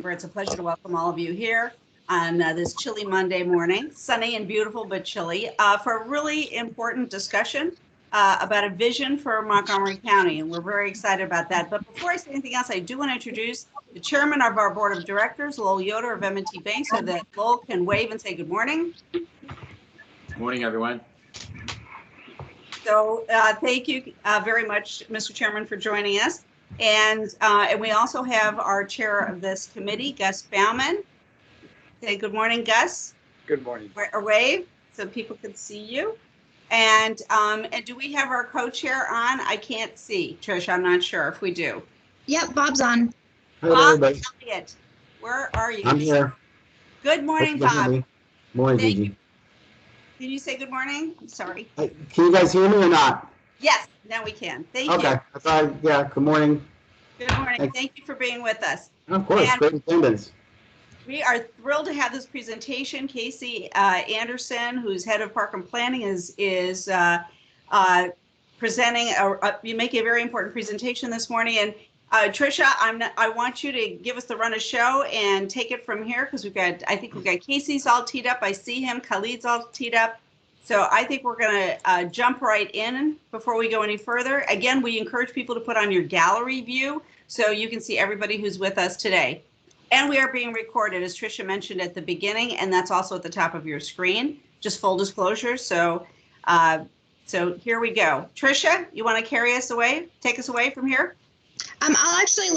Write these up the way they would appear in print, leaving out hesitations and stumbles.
Chamber. It's a pleasure to welcome all of you here on this chilly Monday morning, sunny and beautiful, but chilly, for a really important discussion about a vision for Montgomery County. And we're very excited about that. But before I say anything else, I do want to introduce the chairman of our board of directors, Lowell Yoder of M&T Bank, so that Lowell can wave and say good morning. Good morning, everyone. So thank you very much, Mr. Chairman, for joining us. And we also have our chair of this committee, Gus Bauman. Say good morning, Gus. Good morning. Or wave so people can see you. And do we have our co-chair on? I can't see, Trish. I'm not sure if we do. Yep, Bob's on. Hello, Bob Elliott, where are you? I'm here. Good morning, Bob. Morning, Gigi. Can you say good morning? I'm sorry. Can you guys hear me or not? Yes, now we can. Thank you. Okay. Yeah, good morning. Good morning. Thank you for being with us. Of course, and great attendance. We are thrilled to have this presentation. Casey Anderson, who's head of Park and Planning, is presenting. You make a very important presentation this morning. And Tricia, I want you to give us the run of show and take it from here, because I think we've got Casey's all teed up. I see him. Khalid's all teed up. So I think we're going to jump right in before we go any further. Again, we encourage people to put on your gallery view so you can see everybody who's with us today. And we are being recorded, as Tricia mentioned at the beginning, and that's also at the top of your screen. Just full disclosure. So here we go. Tricia, you want to carry us away? Take us away from here? I'll actually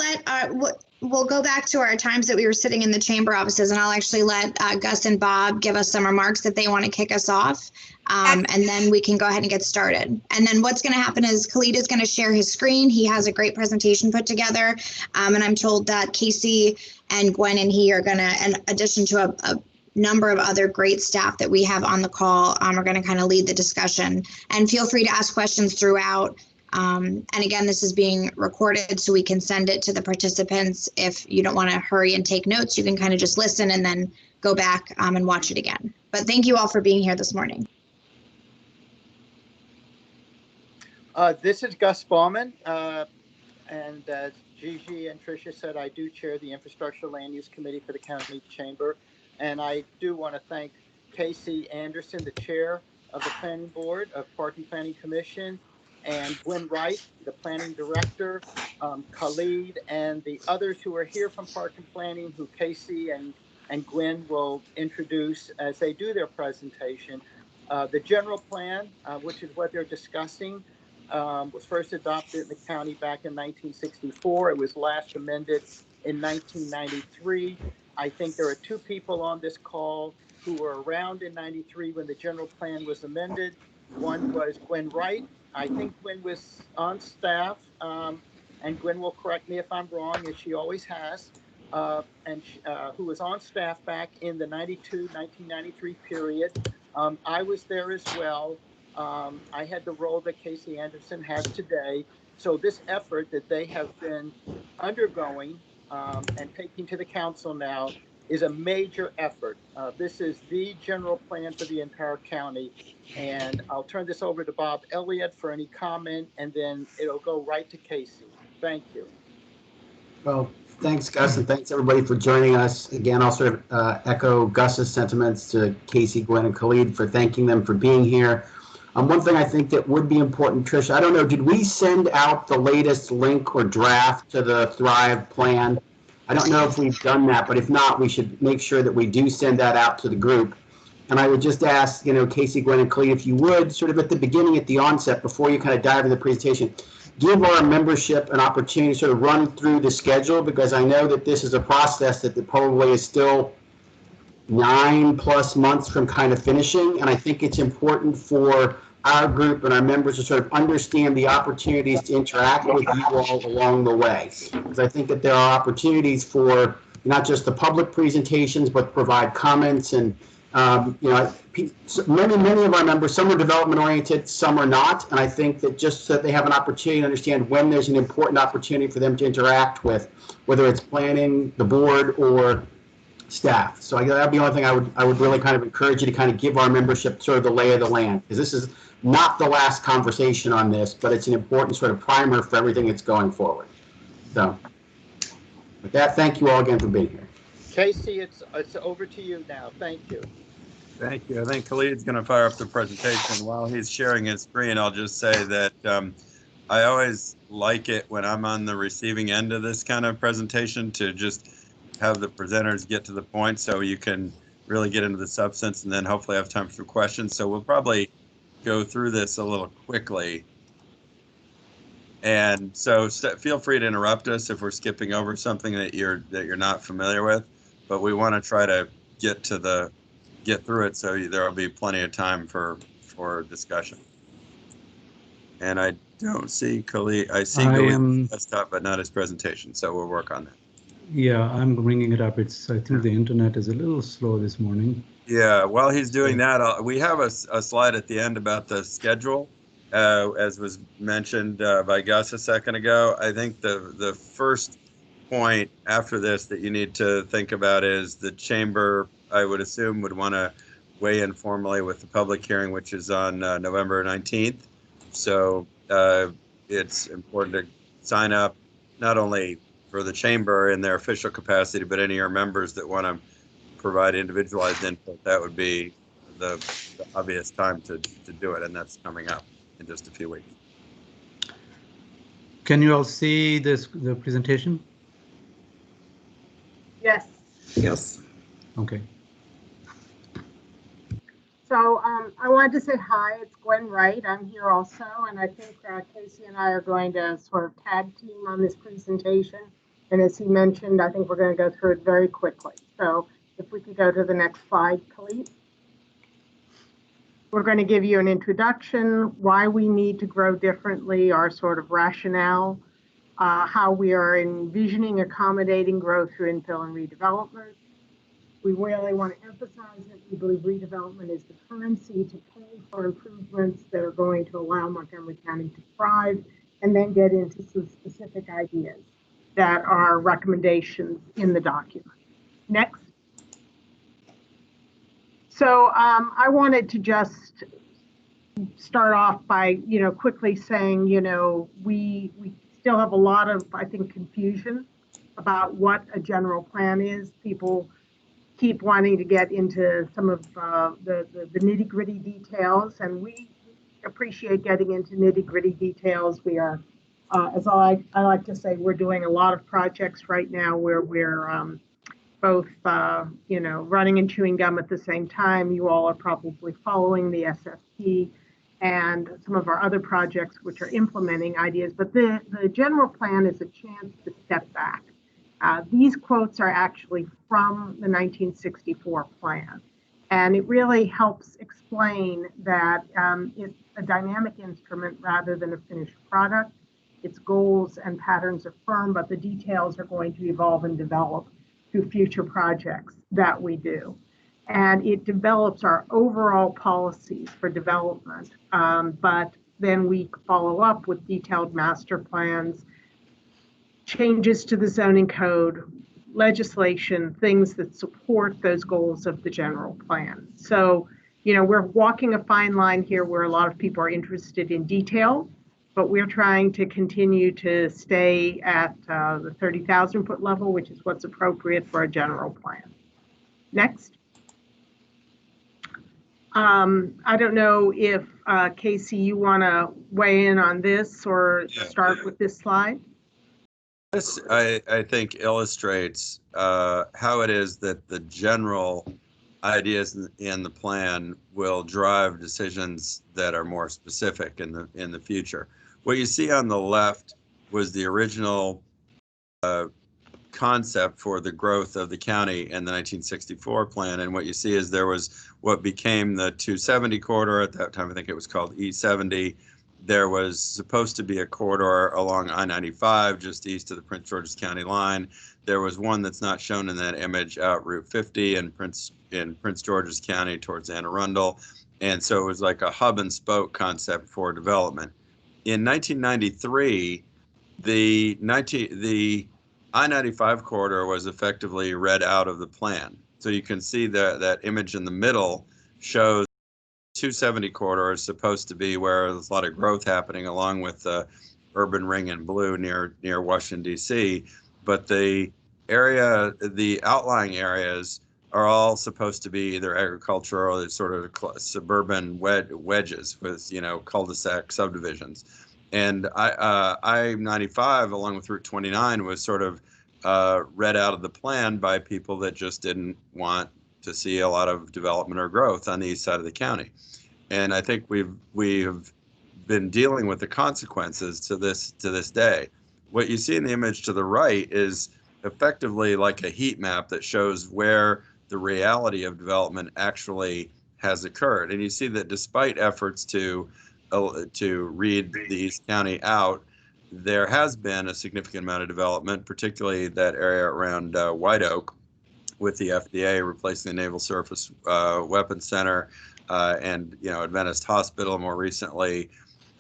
we'll go back to our times that we were sitting in the chamber offices, and I'll actually let Gus and Bob give us some remarks that they want to kick us off. And then we can go ahead and get started. And then what's going to happen is Khalid is going to share his screen. He has a great presentation put together. And I'm told that Casey and Gwen and he are going to, in addition to a number of other great staff that we have on the call, are going to kind of lead the discussion. And feel free to ask questions throughout. And again, this is being recorded so we can send it to the participants. If you don't want to hurry and take notes, you can kind of just listen and then go back and watch it again. But thank you all for being here this morning. This is Gus Bauman, and as Gigi and Tricia said, I do chair the Infrastructure Land Use Committee for the County Chamber, and I do want to thank Casey Anderson, the chair of the Planning Board of Park and Planning Commission, and Gwen Wright, the Planning Director, Khalid, and the others who are here from Park and Planning, who Casey and Gwen will introduce as they do their presentation. The general plan, which is what they're discussing, was first adopted in the county back in 1964. It was last amended in 1993. I think there are two people on this call who were around in 93 when the general plan was amended. One was Gwen Wright. I think Gwen was on staff, and Gwen will correct me if I'm wrong, as she always has, who was on staff back in the 1993 period. I was there as well. I had the role that Casey Anderson has today. So this effort that they have been undergoing and taking to the council now is a major effort. This is the general plan for the entire county. And I'll turn this over to Bob Elliott for any comment, and then it'll go right to Casey. Thank you. Well, thanks, Gus, and thanks everybody for joining us. Again, I'll sort of echo Gus's sentiments to Casey, Gwen, and Khalid for thanking them for being here. One thing I think that would be important, Trish, I don't know, did we send out the latest link or draft to the Thrive plan? I don't know if we've done that, but if not, we should make sure that we do send that out to the group. And I would just ask, Casey, Gwen, and Khalid, if you would, sort of at the beginning, at the onset, before you kind of dive into the presentation, give our membership an opportunity to sort of run through the schedule, because I know that this is a process that probably is still 9+ months from kind of finishing. And I think it's important for our group and our members to sort of understand the opportunities to interact with you all along the way. Because I think that there are opportunities for not just the public presentations, but provide comments. And many of our members, some are development oriented, some are not. And I think that just so that they have an opportunity to understand when there's an important opportunity for them to interact with, whether it's planning, the board, or staff. So that'd be the only thing I would really kind of encourage you to kind of give our membership sort of the lay of the land, because this is not the last conversation on this, but it's an important sort of primer for everything that's going forward. So with that, thank you all again for being here. Casey, it's over to you now. Thank you. Thank you. I think Khalid's going to fire up the presentation. While he's sharing his screen, I'll just say that I always like it when I'm on the receiving end of this kind of presentation to just have the presenters get to the point so you can really get into the substance and then hopefully have time for questions. So we'll probably go through this a little quickly. And so feel free to interrupt us if we're skipping over something that you're not familiar with, but we want to try to get through it so there will be plenty of time for discussion. And I don't see Khalid. I see Khalid's desktop, but not his presentation. So we'll work on that. Yeah, I'm bringing it up. I think the internet is a little slow this morning. Yeah, while he's doing that, we have a slide at the end about the schedule, as was mentioned by Gus a second ago. I think the first point after this that you need to think about is the chamber, I would assume, would want to weigh in formally with the public hearing, which is on November 19th. So it's important to sign up not only for the chamber in their official capacity, but any of your members that want to provide individualized input. That would be the obvious time to do it, and that's coming up in just a few weeks. Can you all see the presentation? Yes. Yes. Okay. So I wanted to say hi. It's Gwen Wright. I'm here also, and I think Casey and I are going to sort of tag team on this presentation. And as he mentioned, I think we're going to go through it very quickly. So if we could go to the next slide, please. We're going to give you an introduction, why we need to grow differently, our sort of rationale, how we are envisioning accommodating growth through infill and redevelopment. We really want to emphasize that we believe redevelopment is the currency to pay for improvements that are going to allow Montgomery County to thrive, and then get into some specific ideas that are recommendations in the document. Next. So I wanted to just start off by, quickly saying, we still have a lot of, I think, confusion about what a general plan is. People keep wanting to get into some of the nitty-gritty details, and we appreciate getting into nitty-gritty details. We are, as I like to say, we're doing a lot of projects right now where we're both, running and chewing gum at the same time. You all are probably following the SFP and some of our other projects which are implementing ideas, but the general plan is a chance to step back. These quotes are actually from the 1964 plan, and it really helps explain that it's a dynamic instrument rather than a finished product. Its goals and patterns are firm, but the details are going to evolve and develop through future projects that we do. And it develops our overall policies for development, but then we follow up with detailed master plans, changes to the zoning code, legislation, things that support those goals of the general plan. So, we're walking a fine line here where a lot of people are interested in detail, but we're trying to continue to stay at the 30,000 foot level, which is what's appropriate for a general plan. Next. I don't know if Casey, you want to weigh in on this or start with this slide? This, I think, illustrates how it is that the general ideas in the plan will drive decisions that are more specific in the future. What you see on the left was the original concept for the growth of the county in the 1964 plan, and what you see is there was what became the 270 corridor. At that time, I think it was called E70. There was supposed to be a corridor along I-95 just east of the Prince George's County line. There was one that's not shown in that image out Route 50 in Prince George's County towards Anne Arundel. And so it was like a hub and spoke concept for development. In 1993, the I-95 corridor was effectively read out of the plan. So you can see that image in the middle shows 270 corridor is supposed to be where there's a lot of growth happening along with the urban ring in blue near Washington, D.C. But the the outlying areas are all supposed to be either agricultural or sort of suburban wedges with, cul-de-sac subdivisions. And I-95 along with Route 29 was sort of read out of the plan by people that just didn't want to see a lot of development or growth on the east side of the county. And I think we've been dealing with the consequences to this day. What you see in the image to the right is effectively like a heat map that shows where the reality of development actually has occurred. And you see that despite efforts to read the East County out, there has been a significant amount of development, particularly that area around White Oak, with the FDA replacing the Naval Surface Weapons Center and Adventist Hospital more recently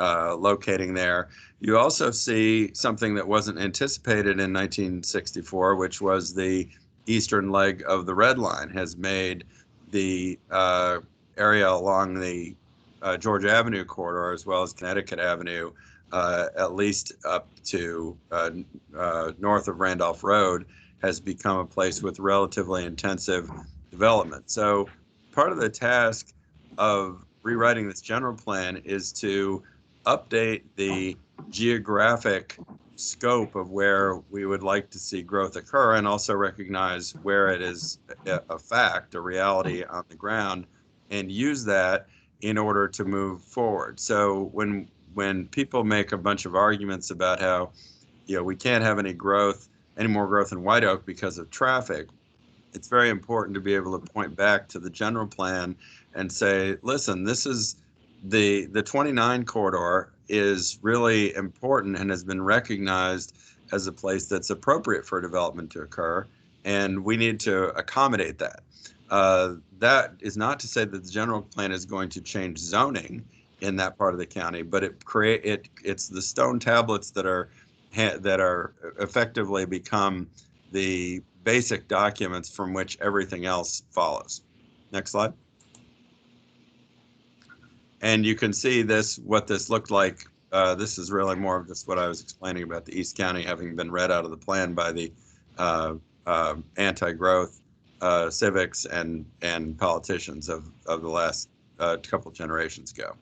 locating there. You also see something that wasn't anticipated in 1964, which was the eastern leg of the Red Line has made the area along the Georgia Avenue corridor as well as Connecticut Avenue, at least up to north of Randolph Road, has become a place with relatively intensive development. So part of the task of rewriting this general plan is to update the geographic scope of where we would like to see growth occur, and also recognize where it is a fact, a reality on the ground, and use that in order to move forward. So when people make a bunch of arguments about how we can't have any more growth in White Oak because of traffic, it's very important to be able to point back to the general plan and say, listen, this is the 29 corridor is really important and has been recognized as a place that's appropriate for development to occur, and we need to accommodate that. That is not to say that the general plan is going to change zoning in that part of the county, but it's the stone tablets that are effectively become the basic documents from which everything else follows. Next slide. And you can see what this looked like. This is really more of just what I was explaining about the East County having been read out of the plan by the anti-growth civics and politicians of the last couple generations ago.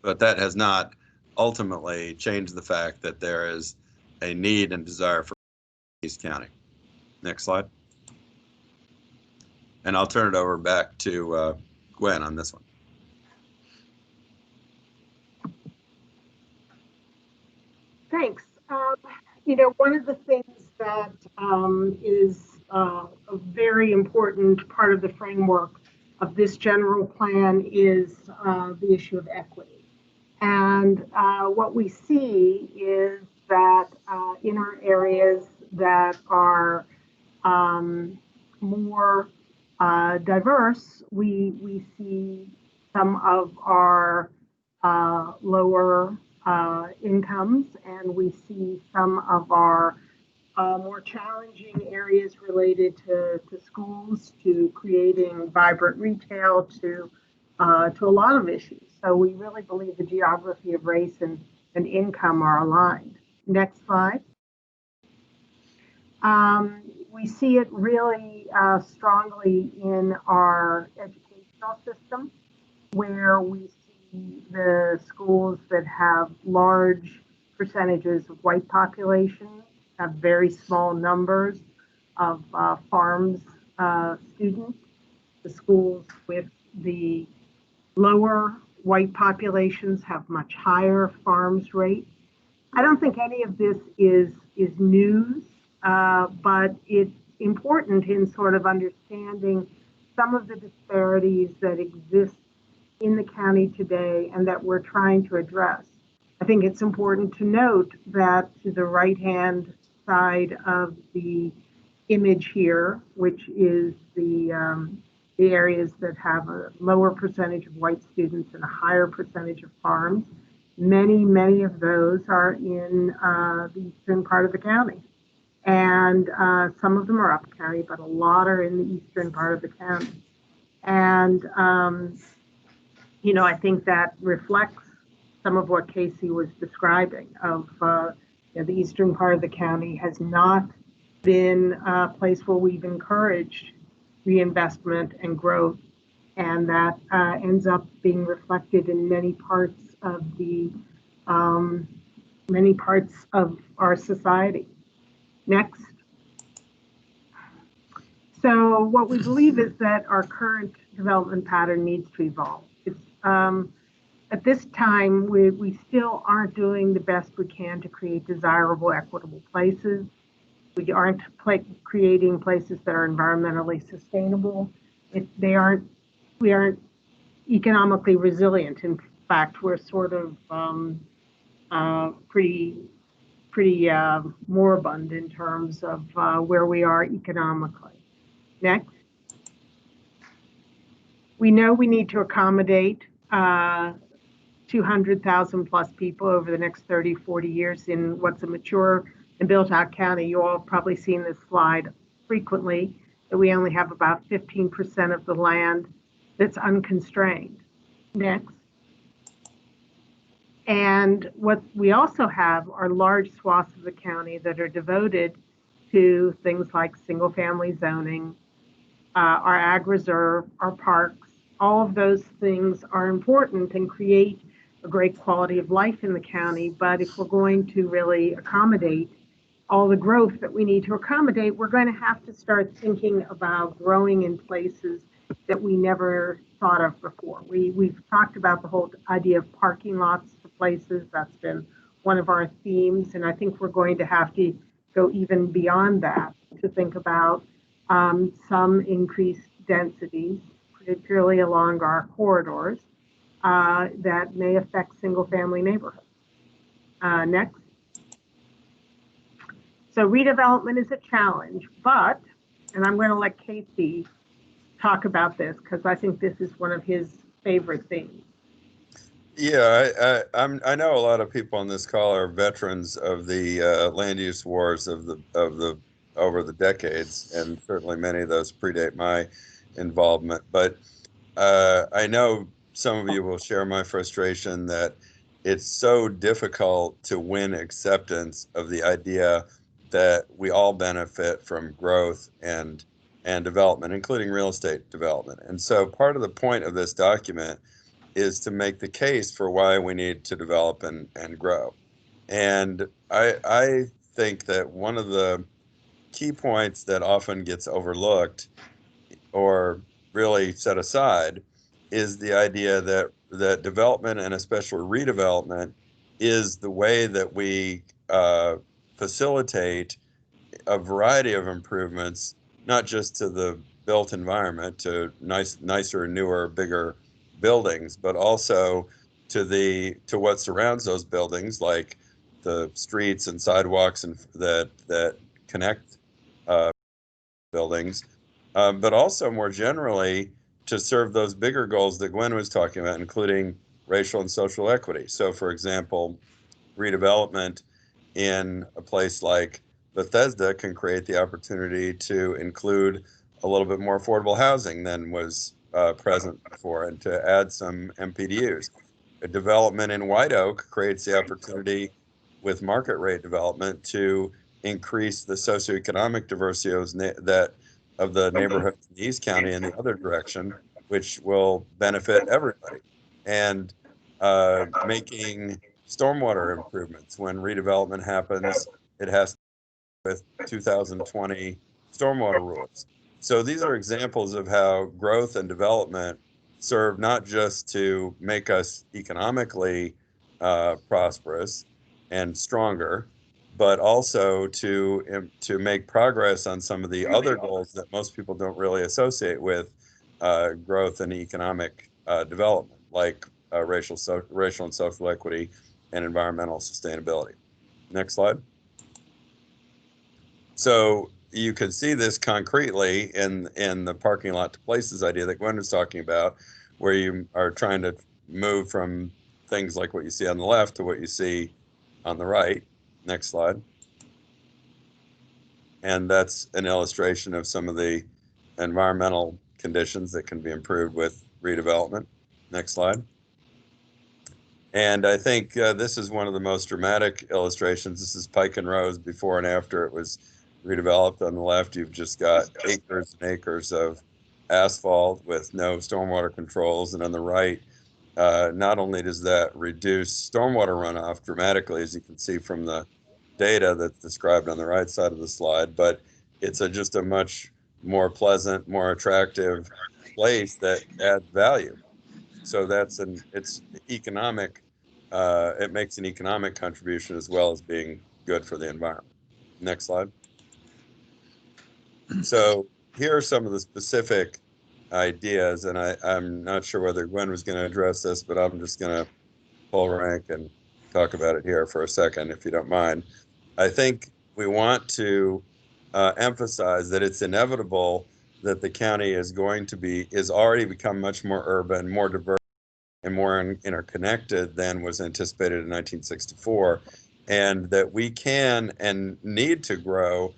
But that has not ultimately changed the fact that there is a need and desire for East County. Next slide. And I'll turn it over back to Gwen on this one. Thanks. One of the things that is a very important part of the framework of this general plan is the issue of equity. And what we see is that in our areas that are more diverse, we see some of our lower incomes, and we see some of our more challenging areas related to schools, to creating vibrant retail, to a lot of issues. So we really believe the geography of race and income are aligned. Next slide. We see it really strongly in our educational system, where we see the schools that have large percentages of white populations have very small numbers of farms students. The schools with the lower white populations have much higher farms rates. I don't think any of this is news, but it's important in sort of understanding some of the disparities that exist in the county today and that we're trying to address. I think it's important to note that to the right-hand side of the image here, which is the areas that have a lower percentage of white students and a higher percentage of farms, many of those are in the eastern part of the county. And some of them are up county, but a lot are in the eastern part of the county. And, I think that reflects some of what Casey was describing of, the eastern part of the county has not been a place where we've encouraged reinvestment and growth, and that ends up being reflected in many parts of our society. Next. So what we believe is that our current development pattern needs to evolve. It's, at this time, we still aren't doing the best we can to create desirable, equitable places. We aren't creating places that are environmentally sustainable. We aren't economically resilient. In fact, we're sort of pretty moribund in terms of where we are economically. Next. We know we need to accommodate 200,000 plus people over the next 30, 40 years in what's a mature and built out county. You all have probably seen this slide frequently, that we only have about 15% of the land that's unconstrained. Next. And what we also have are large swaths of the county that are devoted to things like single family zoning, our ag reserve, our parks. All of those things are important and create a great quality of life in the county. But if we're going to really accommodate all the growth that we need to accommodate, we're going to have to start thinking about growing in places that we never thought of before. We've talked about the whole idea of parking lots for places. That's been one of our themes. And I think we're going to have to go even beyond that to think about some increased densities, particularly along our corridors, that may affect single-family neighborhoods. Next. So redevelopment is a challenge, but, and I'm going to let Casey talk about this because I think this is one of his favorite things. Yeah, I know a lot of people on this call are veterans of the land use wars of the over the decades, and certainly many of those predate my involvement. But I know some of you will share my frustration that it's so difficult to win acceptance of the idea that we all benefit from growth and development, including real estate development. And so part of the point of this document is to make the case for why we need to develop and grow. And I think that one of the key points that often gets overlooked or really set aside is the idea that development, and especially redevelopment, is the way that we facilitate a variety of improvements, not just to the built environment, to nicer, newer, bigger buildings, but also to what surrounds those buildings, like the streets and sidewalks and that connect buildings, but also more generally to serve those bigger goals that Gwen was talking about, including racial and social equity. So, for example, redevelopment in a place like Bethesda can create the opportunity to include a little bit more affordable housing than was present before, and to add some MPDUs. A development in White Oak creates the opportunity with market rate development to increase the socioeconomic diversity of the neighborhoods in East County in the other direction, which will benefit everybody. And making stormwater improvements. When redevelopment happens, it has to be with 2020 stormwater rules. So these are examples of how growth and development serve not just to make us economically prosperous and stronger, but also to make progress on some of the other goals that most people don't really associate with growth and economic development, like racial and social equity and environmental sustainability. Next slide. So you can see this concretely in the parking lot to places idea that Gwen was talking about, where you are trying to move from things like what you see on the left to what you see on the right. Next slide. And that's an illustration of some of the environmental conditions that can be improved with redevelopment. Next slide. And I think this is one of the most dramatic illustrations. This is Pike and Rose before and after it was redeveloped. On the left, you've just got acres and acres of asphalt with no stormwater controls. And on the right, not only does that reduce stormwater runoff dramatically, as you can see from the data that's described on the right side of the slide, but it's just a much more pleasant, more attractive place that adds value. So it's economic, it makes an economic contribution as well as being good for the environment. Next slide. So here are some of the specific ideas, and I'm not sure whether Gwen was going to address this, but I'm just going to pull rank and talk about it here for a second, if you don't mind. I think we want to emphasize that it's inevitable that the county is already become much more urban, more diverse, and more interconnected than was anticipated in 1964, and that we can and need to grow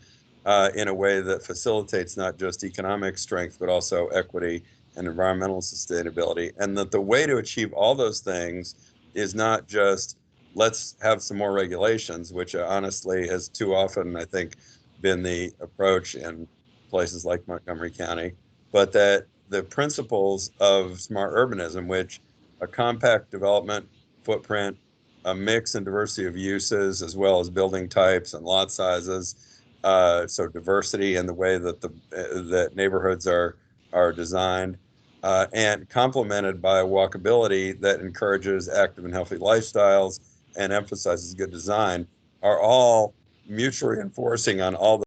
in a way that facilitates not just economic strength, but also equity and environmental sustainability. And that the way to achieve all those things is not just let's have some more regulations, which honestly has too often, I think, been the approach in places like Montgomery County, but that the principles of smart urbanism, which a compact development footprint, a mix and diversity of uses, as well as building types and lot sizes, so diversity in the way that that neighborhoods are designed, and complemented by walkability that encourages active and healthy lifestyles and emphasizes good design, are all mutually reinforcing on all the.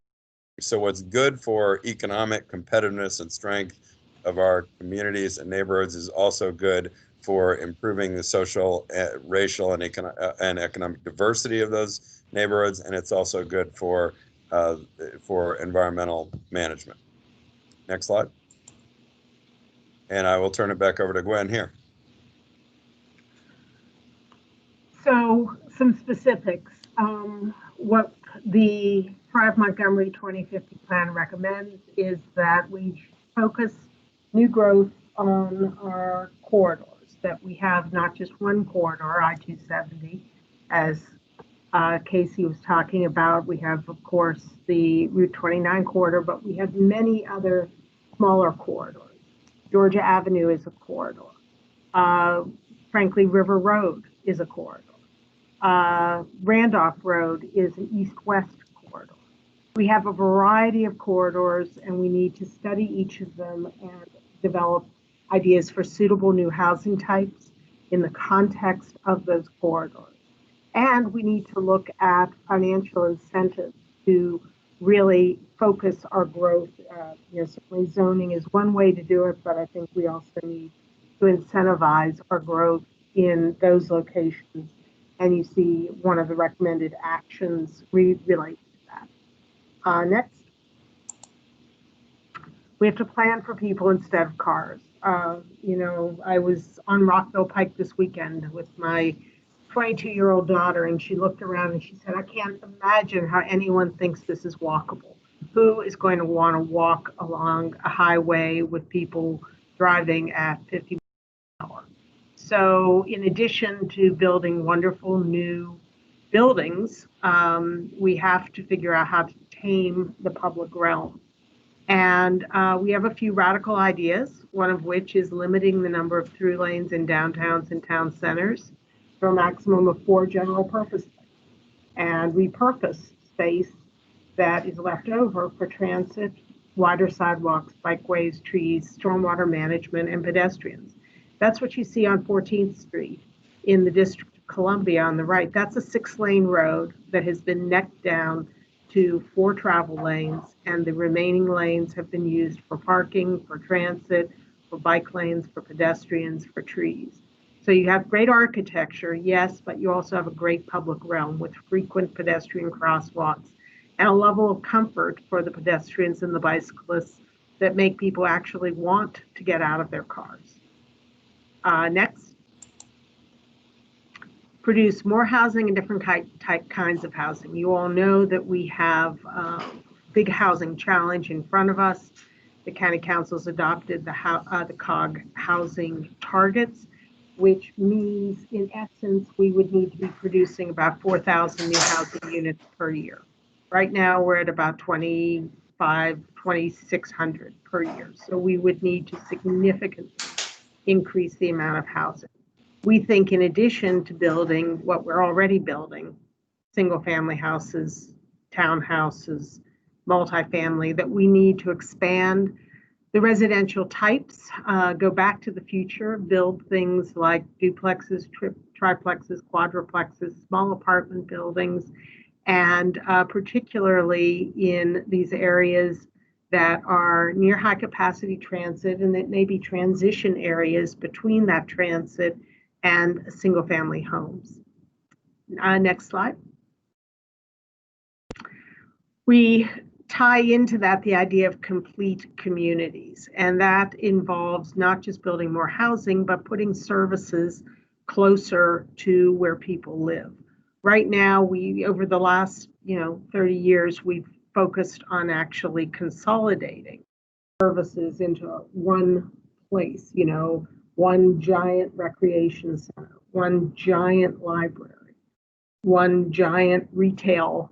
So what's good for economic competitiveness and strength of our communities and neighborhoods is also good for improving the social, racial, and economic diversity of those neighborhoods, and it's also good for environmental management. Next slide. And I will turn it back over to Gwen here. So some specifics. What the Thrive Montgomery 2050 plan recommends is that we focus new growth on our corridors, that we have not just one corridor, I-270, as Casey was talking about. We have, of course, the Route 29 corridor, but we have many other smaller corridors. Georgia Avenue is a corridor. Frankly, River Road is a corridor. Randolph Road is an east-west corridor. We have a variety of corridors, and we need to study each of them and develop ideas for suitable new housing types in the context of those corridors. And we need to look at financial incentives to really focus our growth. Certainly zoning is one way to do it, but I think we also need to incentivize our growth in those locations. And you see one of the recommended actions relate to that. Next. We have to plan for people instead of cars. I was on Rockville Pike this weekend with my 22-year-old daughter, and she looked around and she said, I can't imagine how anyone thinks this is walkable. Who is going to want to walk along a highway with people driving at 50 miles an hour? So in addition to building wonderful new buildings, we have to figure out how to tame the public realm. And we have a few radical ideas, one of which is limiting the number of through lanes in downtowns and town centers to a maximum of 4 general purpose lanes, and repurpose space that is left over for transit, wider sidewalks, bikeways, trees, stormwater management, and pedestrians. That's what you see on 14th Street in the District of Columbia on the right. That's a 6-lane road that has been necked down to 4 travel lanes, and the remaining lanes have been used for parking, for transit, for bike lanes, for pedestrians, for trees. So you have great architecture, yes, but you also have a great public realm with frequent pedestrian crosswalks and a level of comfort for the pedestrians and the bicyclists that make people actually want to get out of their cars. Next. Produce more housing and different kinds of housing. You all know that we have a big housing challenge in front of us. The County Council's adopted the COG housing targets, which means, in essence, we would need to be producing about 4,000 new housing units per year. Right now, we're at about 2,600 per year. So we would need to significantly increase the amount of housing. We think in addition to building what we're already building, single-family houses, townhouses, multifamily, that we need to expand the residential types, go back to the future, build things like duplexes, triplexes, quadruplexes, small apartment buildings, and particularly in these areas that are near high capacity transit and that may be transition areas between that transit and single family homes. Next slide. We tie into that the idea of complete communities, and that involves not just building more housing, but putting services closer to where people live. Right now, over the last 30 years, we've focused on actually consolidating services into one place, one giant recreation center, one giant library, one giant retail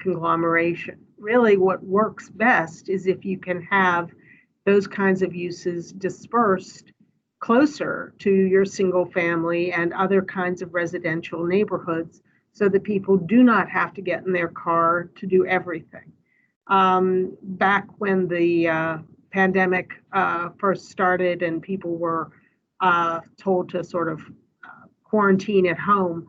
conglomeration. Really, what works best is if you can have those kinds of uses dispersed closer to your single family and other kinds of residential neighborhoods so that people do not have to get in their car to do everything. Back when the pandemic first started and people were told to sort of quarantine at home,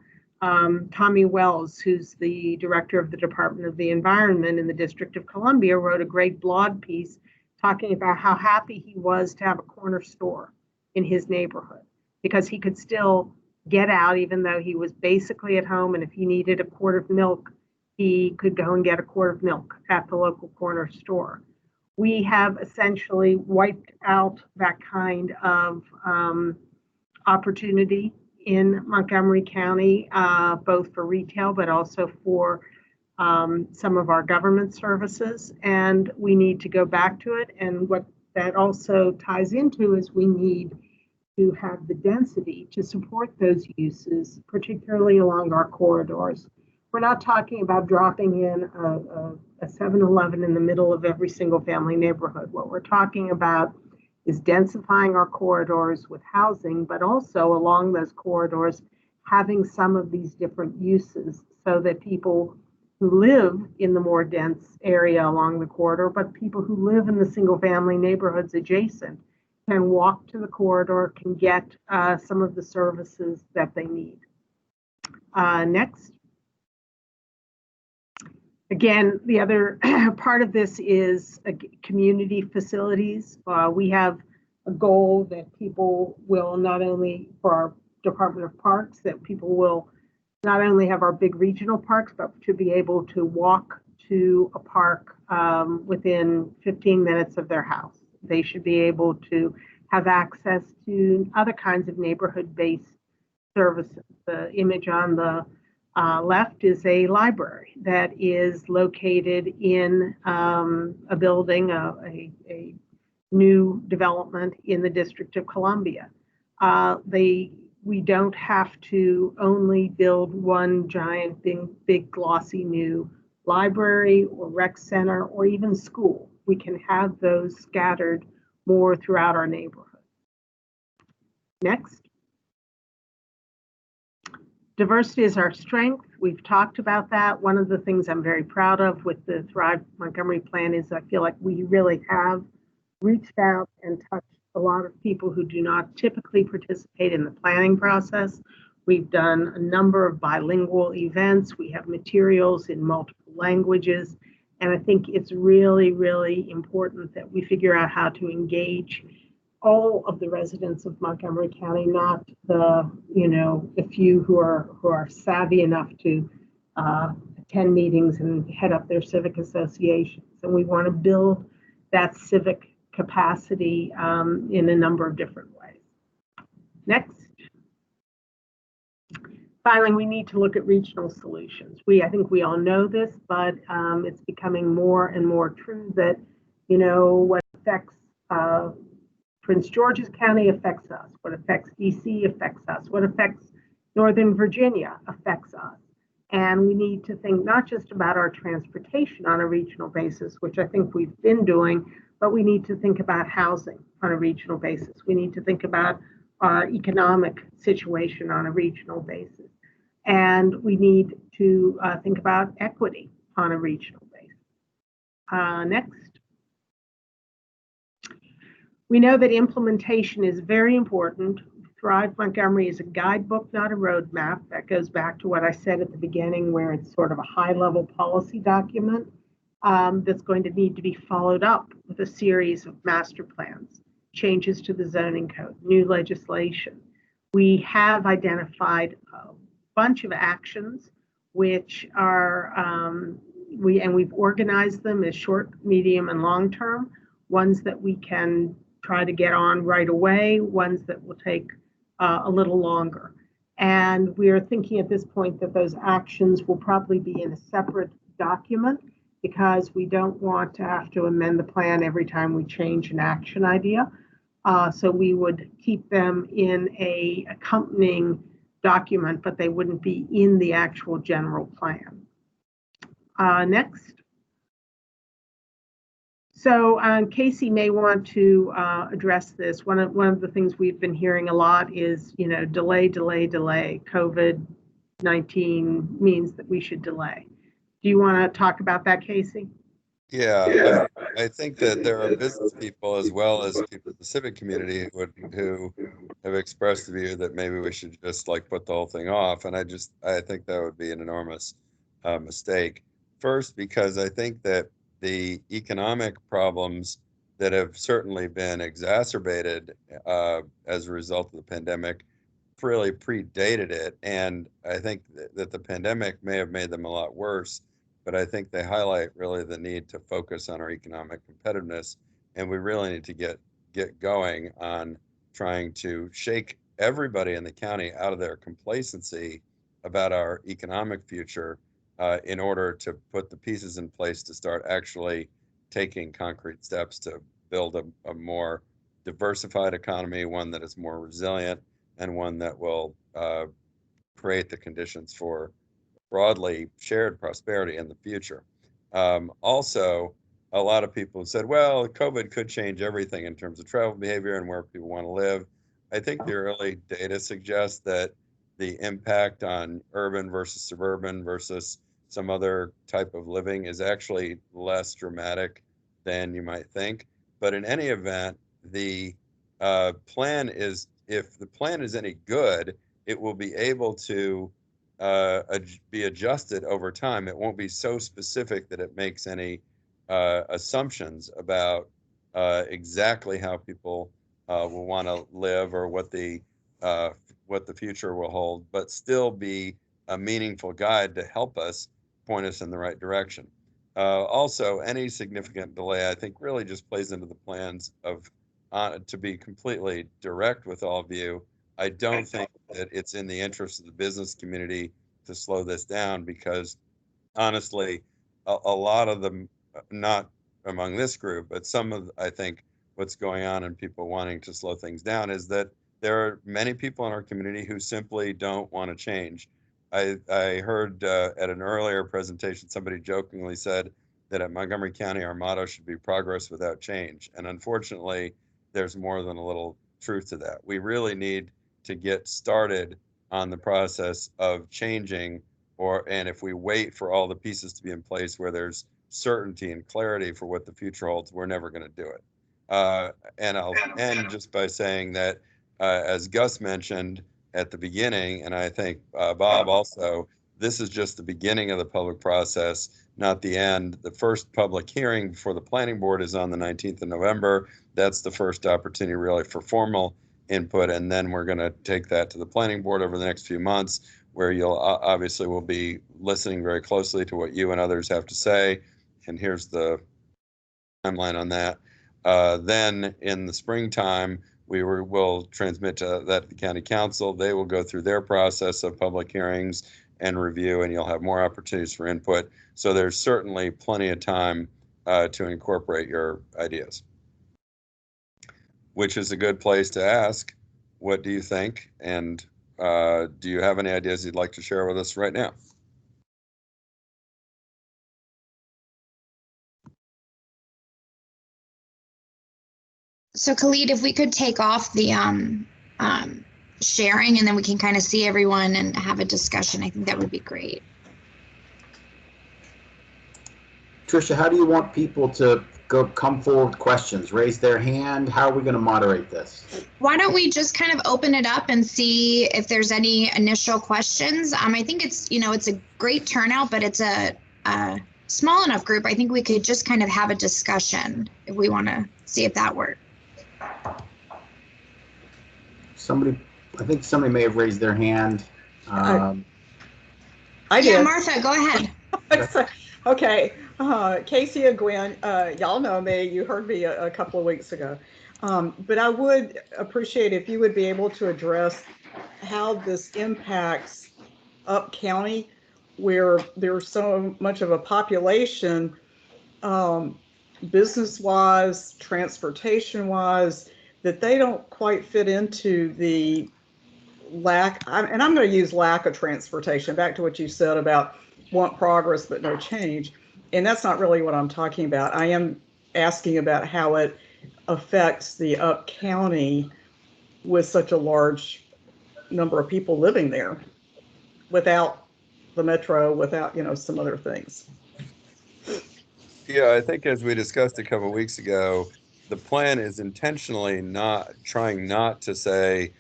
Tommy Wells, who's the director of the Department of the Environment in the District of Columbia, wrote a great blog piece talking about how happy he was to have a corner store in his neighborhood because he could still get out even though he was basically at home, and if he needed a quart of milk, he could go and get a quart of milk at the local corner store. We have essentially wiped out that kind of opportunity in Montgomery County, both for retail, but also for some of our government services. And we need to go back to it. And what that also ties into is we need to have the density to support those uses, particularly along our corridors. We're not talking about dropping in a 7-Eleven in the middle of every single family neighborhood. What we're talking about is densifying our corridors with housing, but also along those corridors, having some of these different uses so that people who live in the more dense area along the corridor, but people who live in the single family neighborhoods adjacent can walk to the corridor, can get some of the services that they need. Next. Again, the other part of this is community facilities. We have a goal that people will not only, for our Department of Parks, that people will not only have our big regional parks, but to be able to walk to a park within 15 minutes of their house. They should be able to have access to other kinds of neighborhood-based services. The image on the left is a library that is located in a building, a new development in the District of Columbia. We don't have to only build one giant, big glossy new library or rec center or even school. We can have those scattered more throughout our neighborhood. Next. Diversity is our strength. We've talked about that. One of the things I'm very proud of with the Thrive Montgomery plan is I feel like we really have reached out and touched a lot of people who do not typically participate in the planning process. We've done a number of bilingual events. We have materials in multiple languages. And I think it's really, really important that we figure out how to engage all of the residents of Montgomery County, not the few who are savvy enough to attend meetings and head up their civic associations. And we want to build that civic capacity in a number of different ways. Next. Finally, we need to look at regional solutions. I think we all know this, but it's becoming more and more true that, what affects Prince George's County affects us. What affects DC affects us. What affects Northern Virginia affects us. And we need to think not just about our transportation on a regional basis, which I think we've been doing, but we need to think about housing on a regional basis. We need to think about our economic situation on a regional basis. And we need to think about equity on a regional basis. Next. We know that implementation is very important. Thrive Montgomery is a guidebook, not a roadmap. That goes back to what I said at the beginning, where it's sort of a high-level policy document that's going to need to be followed up with a series of master plans, changes to the zoning code, new legislation. We have identified a bunch of actions which are, we've organized them as short, medium, and long-term, ones that we can try to get on right away, ones that will take a little longer. And we are thinking at this point that those actions will probably be in a separate document because we don't want to have to amend the plan every time we change an action idea. So we would keep them in a accompanying document, but they wouldn't be in the actual general plan. Next. So Casey may want to address this. One of the things we've been hearing a lot is, delay, delay, delay. COVID-19 means that we should delay. Do you want to talk about that, Casey? Yeah, I think that there are business people as well as people in the civic community who have expressed the view that maybe we should just put the whole thing off. And I think that would be an enormous mistake. First, because I think that the economic problems that have certainly been exacerbated as a result of the pandemic really predated it. And I think that the pandemic may have made them a lot worse, but I think they highlight really the need to focus on our economic competitiveness. And we really need to get going on trying to shake everybody in the county out of their complacency about our economic future in order to put the pieces in place to start actually taking concrete steps to build a more diversified economy, one that is more resilient, and one that will create the conditions for broadly shared prosperity in the future. Also, a lot of people have said, well, COVID could change everything in terms of travel behavior and where people want to live. I think the early data suggests that the impact on urban versus suburban versus some other type of living is actually less dramatic than you might think. But in any event, the plan is, if the plan is any good, it will be able to be adjusted over time. It won't be so specific that it makes any assumptions about exactly how people will want to live or what the future will hold, but still be a meaningful guide to help us point us in the right direction. Also, any significant delay, I think, really just plays into the plans of, to be completely direct with all of you, I don't think that it's in the interest of the business community to slow this down because, honestly, a lot of them, not among this group, but some of, I think, what's going on and people wanting to slow things down is that there are many people in our community who simply don't want to change. I heard at an earlier presentation, somebody jokingly said that at Montgomery County, our motto should be progress without change. And unfortunately, there's more than a little truth to that. We really need to get started on the process of changing, and if we wait for all the pieces to be in place where there's certainty and clarity for what the future holds, we're never going to do it. And I'll end just by saying that, as Gus mentioned at the beginning, and I think Bob also, this is just the beginning of the public process, not the end. The first public hearing before the planning board is on the 19th of November. That's the first opportunity really for formal input, and then we're going to take that to the planning board over the next few months, where you'll obviously will be listening very closely to what you and others have to say. And here's the timeline on that. Then in the springtime, will transmit that to the county council. They will go through their process of public hearings and review, and you'll have more opportunities for input. So there's certainly plenty of time to incorporate your ideas, which is a good place to ask, what do you think? And do you have any ideas you'd like to share with us right now? So Khalid, if we could take off the sharing and then we can kind of see everyone and have a discussion, I think that would be great. Tricia, how do you want people to come forward with questions? Raise their hand? How are we going to moderate this? Why don't we just kind of open it up and see if there's any initial questions? I think it's, it's a great turnout, but it's a small enough group. I think we could just kind of have a discussion if we want to see if that works. I think somebody may have raised their hand. I Yeah, did. Martha, go ahead. Okay, Casey and Gwen, y'all know me. You heard me a couple of weeks ago. But I would appreciate if you would be able to address how this impacts Up County, where there's so much of a population, business-wise, transportation-wise, that they don't quite fit into the lack, and I'm going to use lack of transportation, back to what you said about want progress but no change. And that's not really what I'm talking about. I am asking about how it affects the Up County with such a large number of people living there without the metro, without, some other things. Yeah, I think as we discussed a couple of weeks ago, the plan is intentionally trying not to say,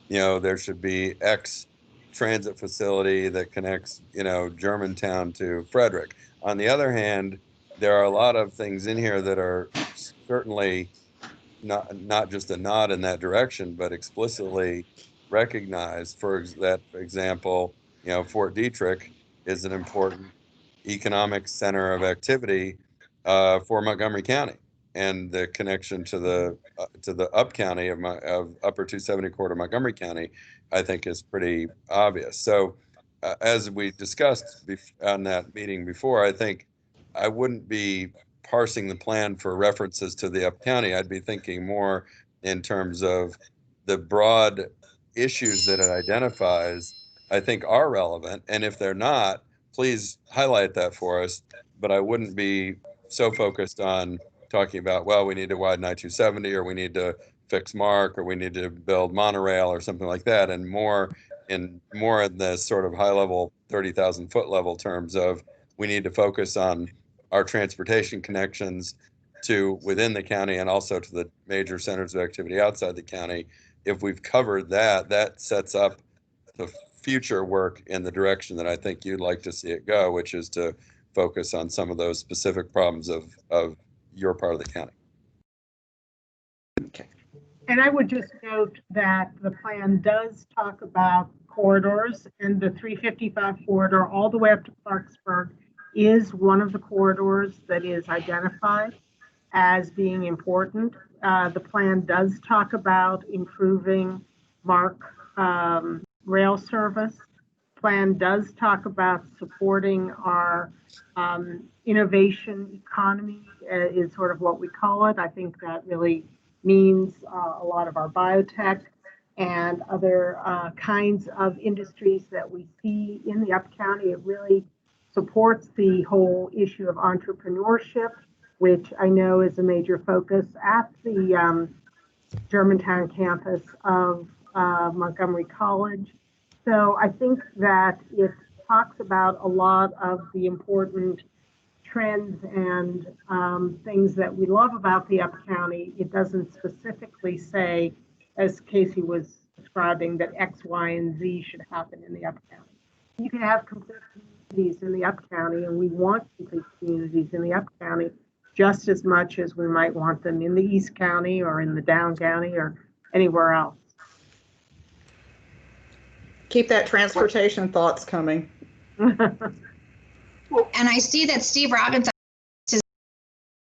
there should be X transit facility that connects, Germantown to Frederick. On the other hand, there are a lot of things in here that are certainly not just a nod in that direction, but explicitly recognized. For example, Fort Detrick is an important economic center of activity for Montgomery County, and the connection to the Up County of Upper 270 corridor Montgomery County, I think, is pretty obvious. So as we discussed on that meeting before, I think I wouldn't be parsing the plan for references to the Up County. I'd be thinking more in terms of the broad issues that it identifies, I think are relevant. And if they're not, please highlight that for us. But I wouldn't be so focused on talking about, well, we need to widen I-270, or we need to fix MARC, or we need to build monorail or something like that, and more in the sort of high level 30,000 foot level terms of, we need to focus on our transportation connections to within the county and also to the major centers of activity outside the county. If we've covered that, that sets up the future work in the direction that I think you'd like to see it go, which is to focus on some of those specific problems of your part of the county. Okay. And I would just note that the plan does talk about corridors, and the 355 corridor all the way up to Clarksburg is one of the corridors that is identified as being important. The plan does talk about improving MARC rail service. Plan does talk about supporting our innovation economy, is sort of what we call it. I think that really means a lot of our biotech and other kinds of industries that we see in the Up County. It really supports the whole issue of entrepreneurship, which I know is a major focus at the Germantown campus of Montgomery College. So I think that it talks about a lot of the important trends and things that we love about the Up County. It doesn't specifically say, as Casey was describing, that X, Y, and Z should happen in the Up County. You can have complete communities in the Up County, and we want complete communities in the Up County just as much as we might want them in the East County or in the Down County or anywhere else. Keep that transportation thoughts coming. And I see that Steve Robbins is,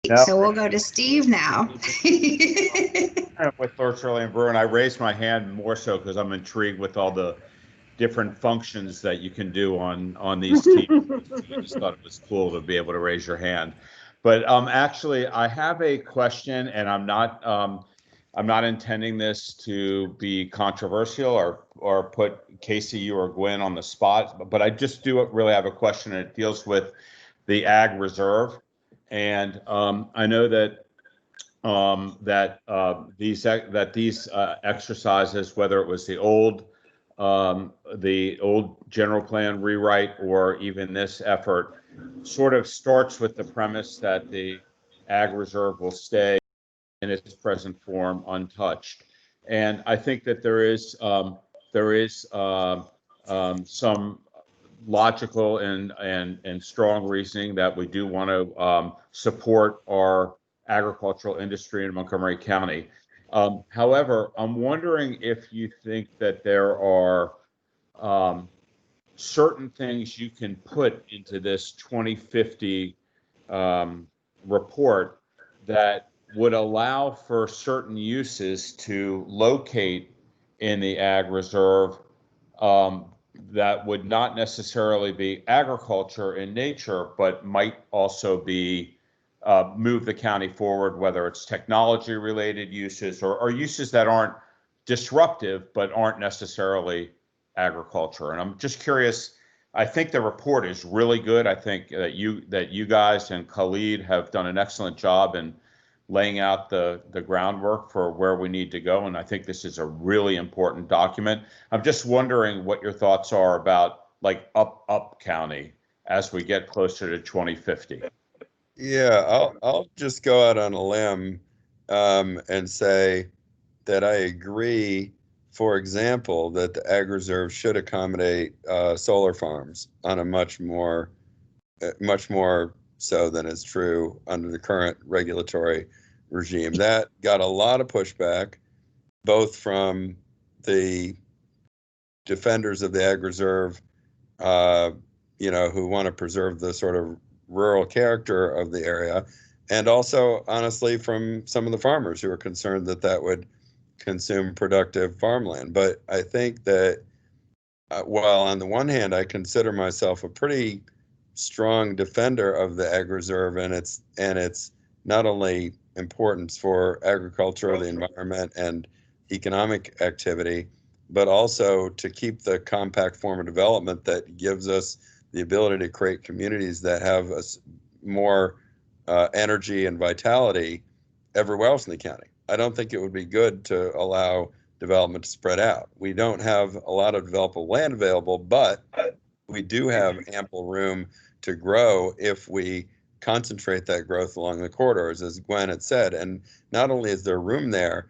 Yep. so we'll go to Steve now. With Shirley and Bruin, I raised my hand more so because I'm intrigued with all the different functions that you can do on these teams. I just thought it was cool to be able to raise your hand. But actually, I have a question, and I'm not intending this to be controversial or put Casey, you or Gwen on the spot, but I just do really have a question, and it deals with the Ag Reserve. And I know that that these exercises, whether it was the old general plan rewrite or even this effort, sort of starts with the premise that the Ag Reserve will stay in its present form untouched. And I think that there is some logical and strong reasoning that we do want to support our agricultural industry in Montgomery County. However, I'm wondering if you think that there are certain things you can put into this 2050 report that would allow for certain uses to locate in the Ag Reserve that would not necessarily be agriculture in nature, but might also be move the county forward, whether it's technology related uses or uses that aren't disruptive, but aren't necessarily agriculture. And I'm just curious, I think the report is really good. I think that you guys and Khalid have done an excellent job in laying out the groundwork for where we need to go. And I think this is a really important document. I'm just wondering what your thoughts are about like up county as we get closer to 2050. Yeah, I'll just go out on a limb and say that I agree, for example, that the Ag Reserve should accommodate solar farms on a much more so than is true under the current regulatory regime. That got a lot of pushback, both from the defenders of the Ag Reserve, who want to preserve the sort of rural character of the area, and also, honestly, from some of the farmers who are concerned that that would consume productive farmland. But I think that while on the one hand, I consider myself a pretty strong defender of the Ag Reserve and its not only importance for agriculture, the environment, and economic activity, but also to keep the compact form of development that gives us the ability to create communities that have more energy and vitality everywhere else in the county. I don't think it would be good to allow development to spread out. We don't have a lot of developable land available, but we do have ample room to grow if we concentrate that growth along the corridors, as Gwen had said. And not only is there room there,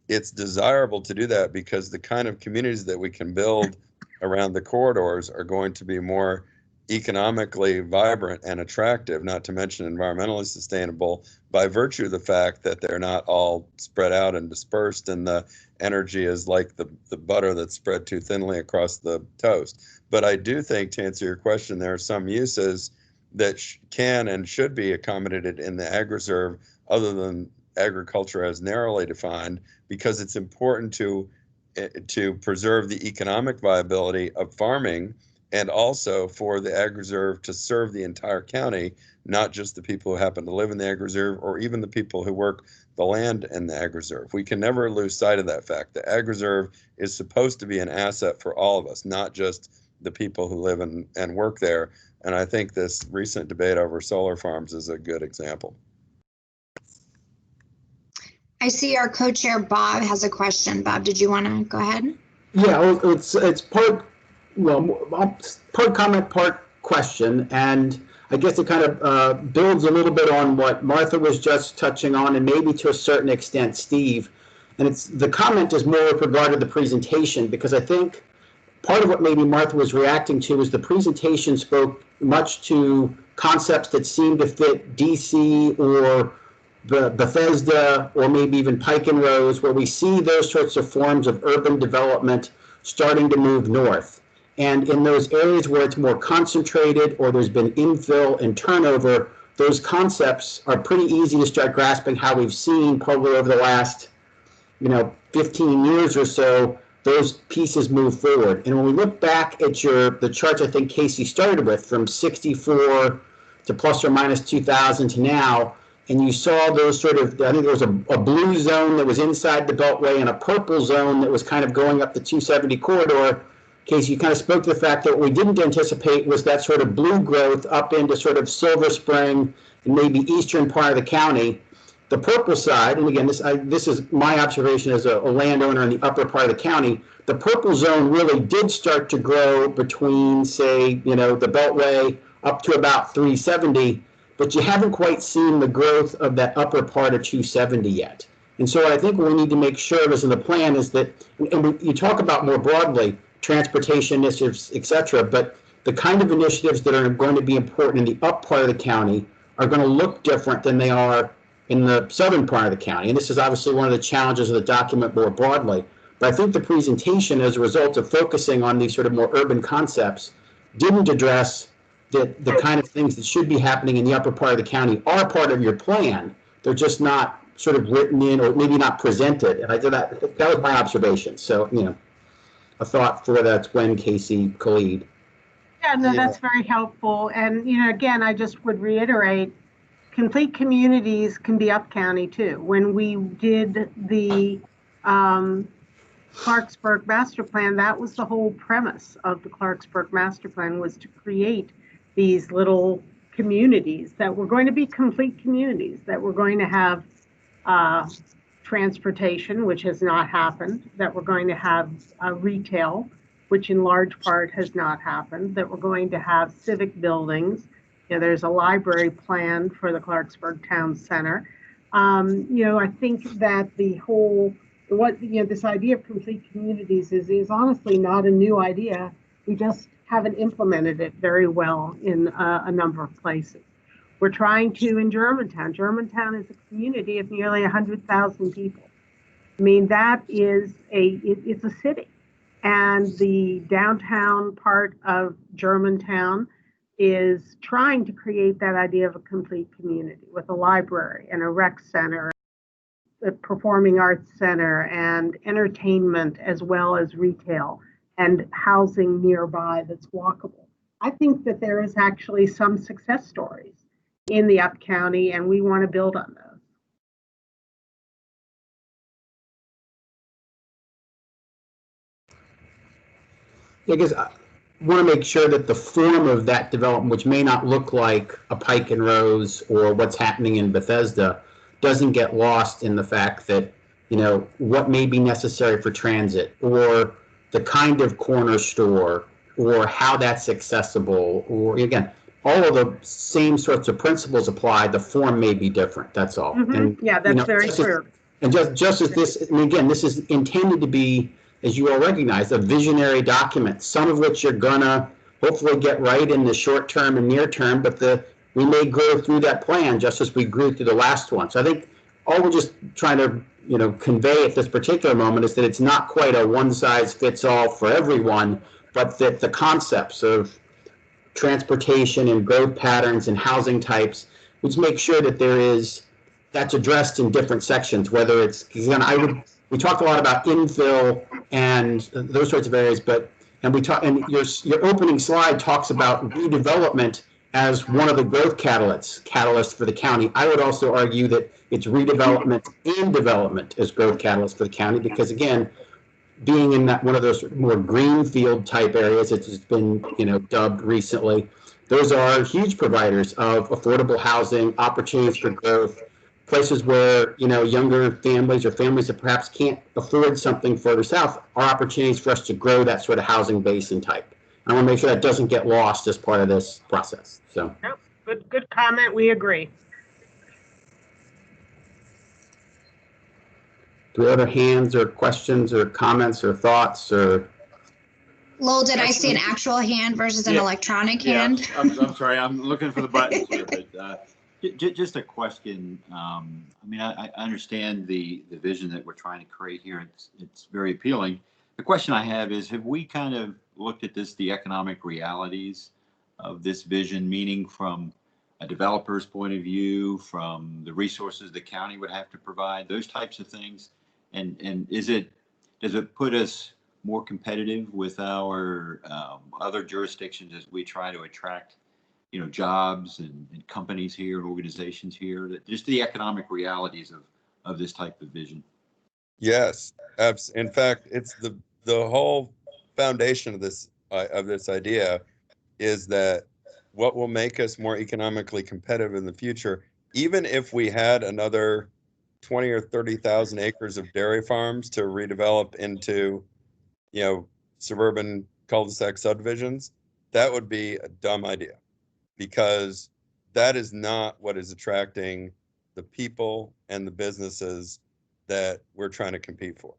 it's desirable to do that because the kind of communities that we can build around the corridors are going to be more economically vibrant and attractive, not to mention environmentally sustainable, by virtue of the fact that they're not all spread out and dispersed, and the energy is like the butter that's spread too thinly across the toast. But I do think, to answer your question, there are some uses that can and should be accommodated in the Ag Reserve other than agriculture as narrowly defined, because it's important to preserve the economic viability of farming, and also for the Ag Reserve to serve the entire county, not just the people who happen to live in the Ag Reserve or even the people who work the land in the Ag Reserve. We can never lose sight of that fact. The Ag Reserve is supposed to be an asset for all of us, not just the people who live and work there. And I think this recent debate over solar farms is a good example. I see our co-chair Bob has a question. Bob, did you want to go ahead? Yeah, it's part comment, part question, and I guess it kind of builds a little bit on what Martha was just touching on, and maybe to a certain extent Steve. And the comment is more with regard to the presentation, because I think part of what maybe Martha was reacting to is the presentation spoke much to concepts that seem to fit DC or the Bethesda or maybe even Pike and Rose, where we see those sorts of forms of urban development starting to move north. And in those areas where it's more concentrated or there's been infill and turnover, those concepts are pretty easy to start grasping, how we've seen probably over the last 15 years or so, those pieces move forward. And when we look back at the charts I think Casey started with, from 64 to plus or minus 2000 to now, and you saw those sort of, I think there was a blue zone that was inside the Beltway and a purple zone that was kind of going up the 270 corridor. Casey, you kind of spoke to the fact that what we didn't anticipate was that sort of blue growth up into sort of Silver Spring and maybe eastern part of the county. the purple side, and again, this is my observation as a landowner in the upper part of the county, the purple zone really did start to grow between, say, the Beltway up to about 370, but you haven't quite seen the growth of that upper part of 270 yet. And so I think what we need to make sure is in the plan is that, and you talk about more broadly, transportation initiatives, et cetera, but the kind of initiatives that are going to be important in the up part of the county are going to look different than they are in the southern part of the county. And this is obviously one of the challenges of the document more broadly. But I think the presentation, as a result of focusing on these sort of more urban concepts, didn't address the kind of things that should be happening in the upper part of the county are part of your plan. They're just not sort of written in or maybe not presented. And I did that was my observation. So, a thought for that's when Casey Khalid. Yeah, no, that's very helpful. And, again, I just would reiterate, complete communities can be up county too. When we did the Clarksburg Master Plan, that was the whole premise of the Clarksburg Master Plan, was to create these little communities that were going to be complete communities, that were going to have transportation, which has not happened, that we're going to have retail, which in large part has not happened, that we're going to have civic buildings. There's a library plan for the Clarksburg Town Center. I think that the whole, this idea of complete communities is honestly not a new idea. We just haven't implemented it very well in a number of places. We're trying to in Germantown. Germantown is a community of nearly 100,000 people. I mean, that is it's a city. And the downtown part of Germantown is trying to create that idea of a complete community with a library and a rec center, a performing arts center, and entertainment, as well as retail and housing nearby that's walkable. I think that there is actually some success stories in the Up County, and we want to build on those. Because I want to make sure that the form of that development, which may not look like a Pike and Rose or what's happening in Bethesda, doesn't get lost in the fact that, what may be necessary for transit, or the kind of corner store, or how that's accessible, or again, all of the same sorts of principles apply. The form may be different. That's all. Mm-hmm. And, yeah, that's very clear. And just as this, again, this is intended to be, as you all recognize, a visionary document, some of which you're gonna hopefully get right in the short term and near term, but we may grow through that plan just as we grew through the last one. So I think all we're just trying to convey at this particular moment is that it's not quite a one size fits all for everyone, but that the concepts of transportation and growth patterns and housing types, which make sure that that's addressed in different sections, whether it's, we talked a lot about infill and those sorts of areas, and your opening slide talks about redevelopment as one of the growth catalysts for the county. I would also argue that it's redevelopment and development as growth catalysts for the county, because again, being in one of those more greenfield type areas, it's been dubbed recently, those are huge providers of affordable housing, opportunities for growth, places where younger families or families that perhaps can't afford something further south are opportunities for us to grow that sort of housing base and type. I want to make sure that doesn't get lost as part of this process. So, yep, good comment. We agree. Do we have other hands or questions or comments or thoughts or? Lowell, did I see an actual hand versus an electronic hand? I'm sorry, I'm looking for the buttons here, but just a question. I understand the vision that we're trying to create here. It's very appealing. The question I have is, have we kind of looked at the economic realities of this vision, meaning from a developer's point of view, from the resources the county would have to provide, those types of things? And does it put us more competitive with our other jurisdictions as we try to attract jobs and companies here and organizations here? Just the economic realities of this type of vision. Yes, in fact, it's the whole foundation of this idea is that what will make us more economically competitive in the future, even if we had another 20 or 30,000 acres of dairy farms to redevelop into, suburban cul-de-sac subdivisions, that would be a dumb idea, because that is not what is attracting the people and the businesses that we're trying to compete for.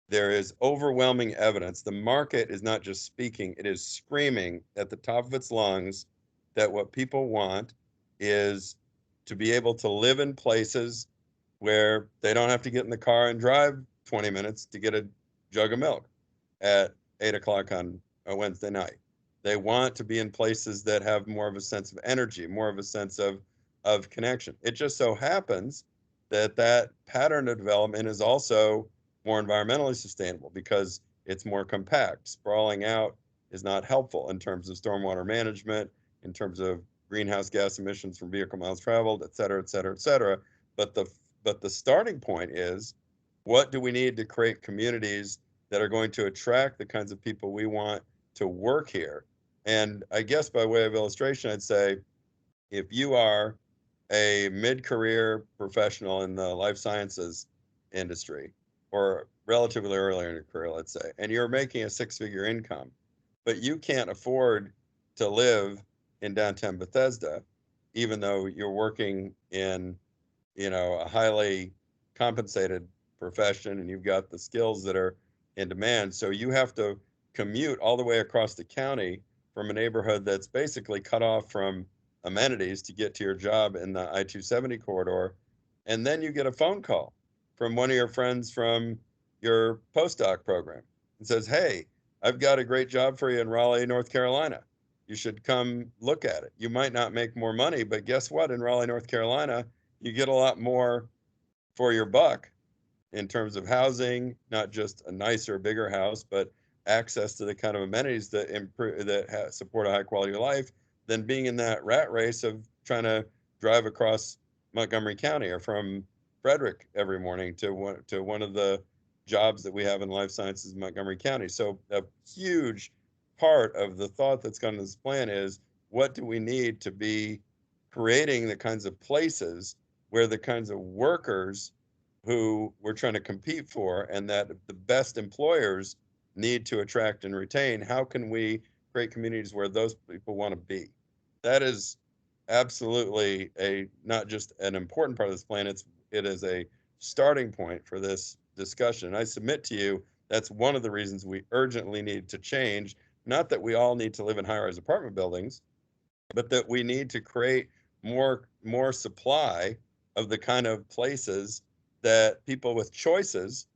There is overwhelming evidence. The market is not just speaking, it is screaming at the top of its lungs that what people want is to be able to live in places where they don't have to get in the car and drive 20 minutes to get a jug of milk at 8 o'clock on a Wednesday night. They want to be in places that have more of a sense of energy, more of a sense of connection. It just so happens that that pattern of development is also more environmentally sustainable because it's more compact. Sprawling out is not helpful in terms of stormwater management, in terms of greenhouse gas emissions from vehicle miles traveled, et cetera, et cetera, et cetera. But the starting point is, what do we need to create communities that are going to attract the kinds of people we want to work here? And I guess by way of illustration, I'd say, if you are a mid-career professional in the life sciences industry, or relatively early in your career, let's say, and you're making a 6-figure income, but you can't afford to live in downtown Bethesda, even though you're working in, a highly compensated profession and you've got the skills that are in demand. So you have to commute all the way across the county from a neighborhood that's basically cut off from amenities to get to your job in the I-270 corridor. And then you get a phone call from one of your friends from your postdoc program and says, hey, I've got a great job for you in Raleigh, North Carolina. You should come look at it. You might not make more money, but guess what? In Raleigh, North Carolina, you get a lot more for your buck in terms of housing, not just a nicer, bigger house, but access to the kind of amenities that support a high quality of life than being in that rat race of trying to drive across Montgomery County or from Frederick every morning to one of the jobs that we have in life sciences in Montgomery County. So a huge part of the thought that's gone into this plan is, what do we need to be creating the kinds of places where the kinds of workers who we're trying to compete for and that the best employers need to attract and retain, how can we create communities where those people want to be? That is absolutely not just an important part of this plan, it is a starting point for this discussion. And I submit to you, that's one of the reasons we urgently need to change, not that we all need to live in high-rise apartment buildings, but that we need to create more supply of the kind of places that people with choices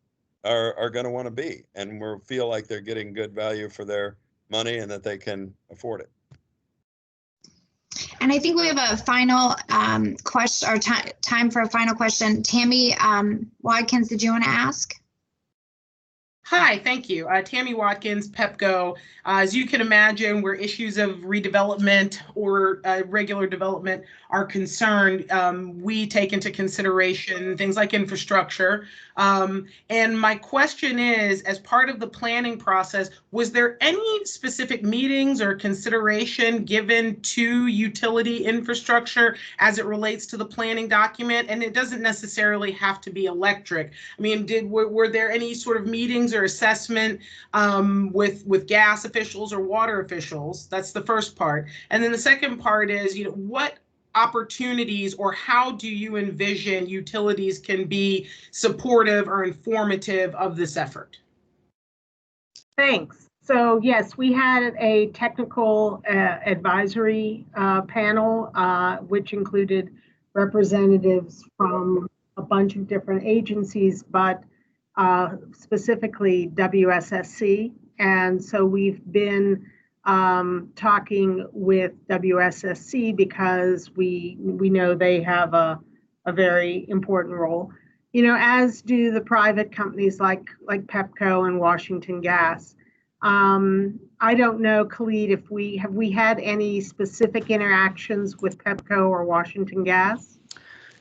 are going to want to be, and we feel like they're getting good value for their money and that they can afford it. And I think we have a final question, or time for a final question. Tammy Watkins, did you want to ask? Hi, thank you. Tammy Watkins, PEPCO. As you can imagine, where issues of redevelopment or regular development are concerned, we take into consideration things like infrastructure. And my question is, as part of the planning process, was there any specific meetings or consideration given to utility infrastructure as it relates to the planning document? And it doesn't necessarily have to be electric. I mean, were there any sort of meetings or assessment with gas officials or water officials? That's the first part. And then the second part is, what opportunities or how do you envision utilities can be supportive or informative of this effort? Thanks. So yes, we had a technical advisory panel, which included representatives from a bunch of different agencies, but specifically WSSC. And so we've been talking with WSSC because we know they have a very important role, as do the private companies like PEPCO and Washington Gas. I don't know, Khalid, if we had any specific interactions with PEPCO or Washington Gas?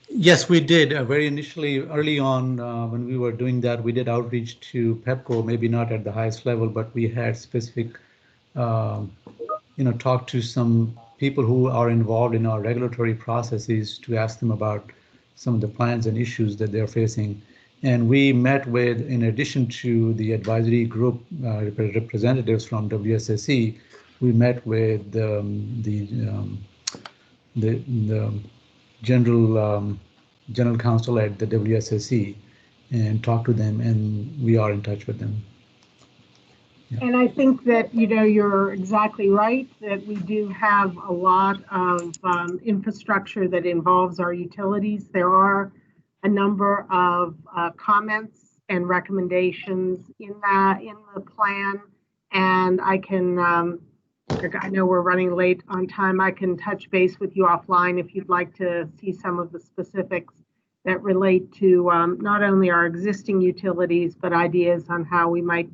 Yes, we did. Very initially, early on, when we were doing that, we did outreach to PEPCO, maybe not at the highest level, but we had specific, talk to some people who are involved in our regulatory processes to ask them about some of the plans and issues that they're facing. And we met with, in addition to the advisory group representatives from WSSC, we met with the general counsel at the WSSC and talked to them, and we are in touch with them. Yeah. And I think that, you're exactly right, that we do have a lot of infrastructure that involves our utilities. There are a number of comments and recommendations in the plan, and I know we're running late on time. I can touch base with you offline if you'd like to see some of the specifics that relate to not only our existing utilities, but ideas on how we might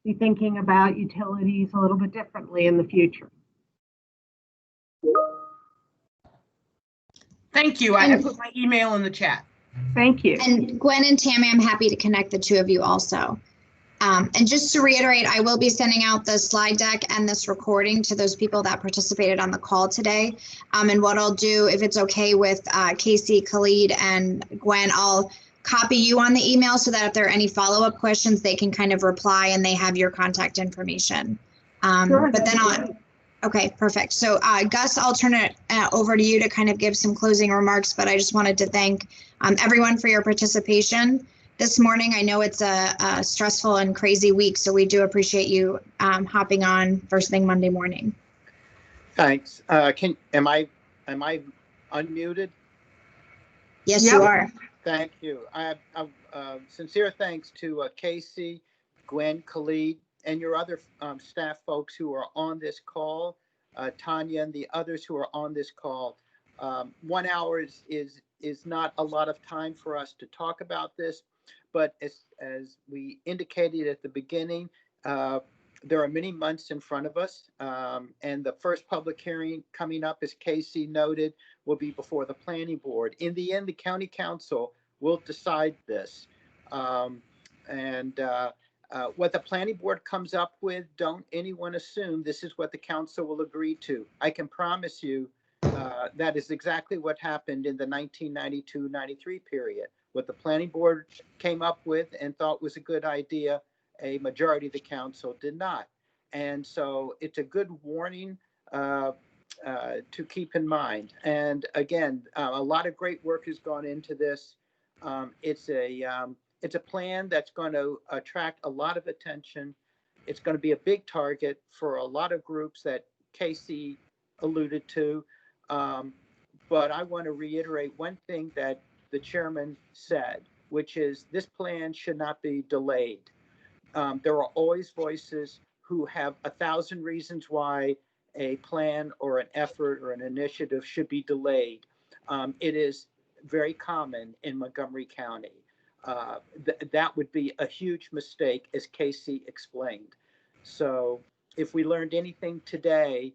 be thinking about utilities a little bit differently in the future. Thank you. I put my email in the chat. Thank you. And Gwen and Tammy, I'm happy to connect the two of you also. And just to reiterate, I will be sending out the slide deck and this recording to those people that participated on the call today. And what I'll do, if it's okay with Casey, Khalid, and Gwen, I'll copy you on the email so that if there are any follow-up questions, they can kind of reply and they have your contact information. Sure. But then okay, perfect. So Gus, I'll turn it over to you to kind of give some closing remarks, but I just wanted to thank everyone for your participation this morning. I know it's a stressful and crazy week, so we do appreciate you hopping on first thing Monday morning. Thanks. Am I unmuted? Yes, Yep. you are. Thank you. Sincere thanks to Casey, Gwen, Khalid, and your other staff folks who are on this call, Tanya and the others who are on this call. 1 hour is not a lot of time for us to talk about this, but as we indicated at the beginning, there are many months in front of us, and the first public hearing coming up, as Casey noted, will be before the planning board. In the end, the county council will decide this. What the planning board comes up with, don't anyone assume this is what the council will agree to. I can promise you that is exactly what happened in the 1992-93 period. What the planning board came up with and thought was a good idea, a majority of the council did not. And so it's a good warning to keep in mind. And again, a lot of great work has gone into this. It's a plan that's going to attract a lot of attention. It's going to be a big target for a lot of groups that Casey alluded to. But I want to reiterate one thing that the chairman said, which is this plan should not be delayed. There are always voices who have 1,000 reasons why a plan or an effort or an initiative should be delayed. It is very common in Montgomery County. That would be a huge mistake, as Casey explained. So if we learned anything today,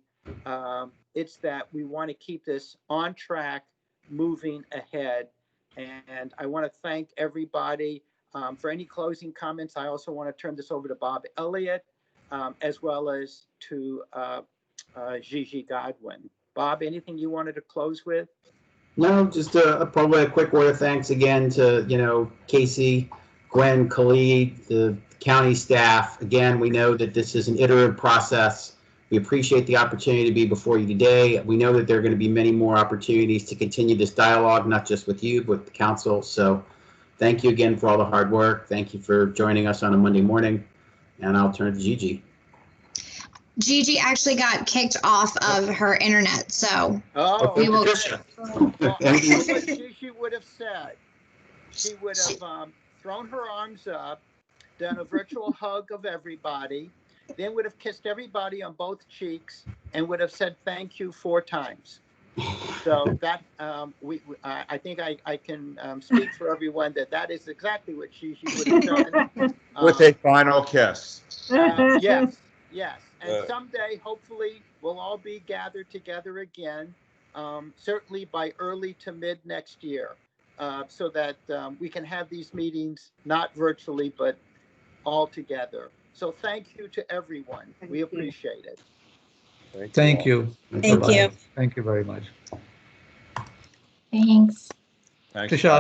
it's that we want to keep this on track, moving ahead. And I want to thank everybody for any closing comments. I also want to turn this over to Bob Elliott, as well as to Gigi Godwin. Bob, anything you wanted to close with? No, just probably a quick word of thanks again to, Casey, Gwen, Khalid, the county staff. Again, we know that this is an iterative process. We appreciate the opportunity to be before you today. We know that there are going to be many more opportunities to continue this dialogue, not just with you, but with the council. So thank you again for all the hard work. Thank you for joining us on a Monday morning. And I'll turn to Gigi. Gigi actually got kicked off of her internet, so we will. What Gigi would have said, she would have thrown her arms up, done a virtual hug of everybody, then would have kissed everybody on both cheeks, and would have said thank you 4 times. So that I think I can speak for everyone that is exactly what Gigi would have done. With a final kiss. Yes. And someday, hopefully, we'll all be gathered together again, certainly by early to mid next year, so that we can have these meetings not virtually, but all together. So thank you to everyone. We appreciate it. Thank you. Thank you. Thank you very much. Thanks. Thanks. Trisha,